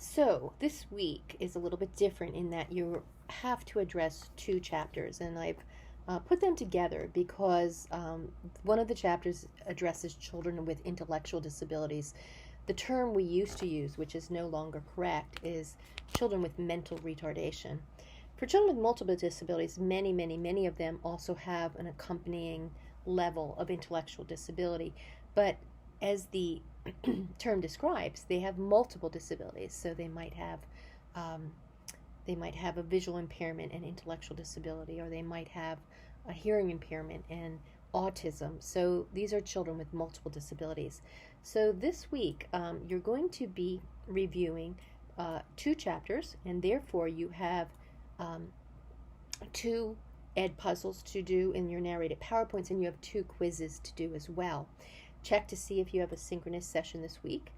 So, this week is a little bit different in that you have to address two chapters, and I've put them together because one of the chapters addresses children with intellectual disabilities. The term we used to use, which is no longer correct, is children with mental retardation. For children with multiple disabilities, many of them also have an accompanying level of intellectual disability. But as the term describes, they have multiple disabilities. So um, they might have a visual impairment and intellectual disability, or they might have a hearing impairment and autism. So these are children with multiple disabilities. So this week, you're going to be reviewing two chapters, and therefore you have um, two ed puzzles to do in your narrated PowerPoints, and you have two quizzes to do as well. Check to see if you have a synchronous session this week.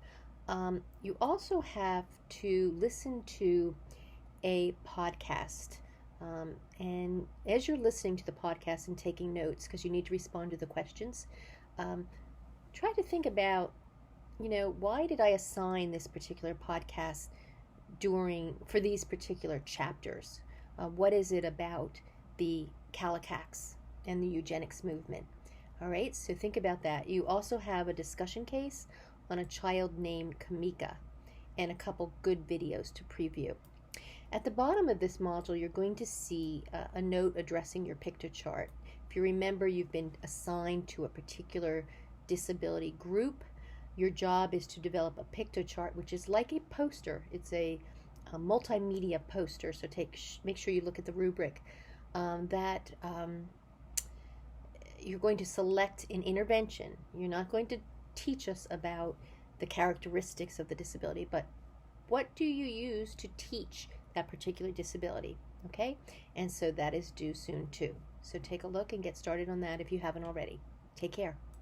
You also have to listen to a podcast. And as you're listening to the podcast and taking notes, because you need to respond to the questions, um, try to think about, why did I assign this particular podcast for these particular chapters? What is it about the Calicax and the eugenics movement? All right, so think about that. You also have a discussion case on a child named Kamika and a couple good videos to preview. At the bottom of this module, you're going to see a note addressing your Piktochart. If you remember, you've been assigned to a particular disability group. Your job is to develop a Piktochart, which is like a poster. It's a multimedia poster, so make sure you look at the rubric that you're going to select an intervention. You're not going to teach us about the characteristics of the disability, but what do you use to teach that particular disability? Okay, and so that is due soon too. So take a look and get started on that if you haven't already. Take care.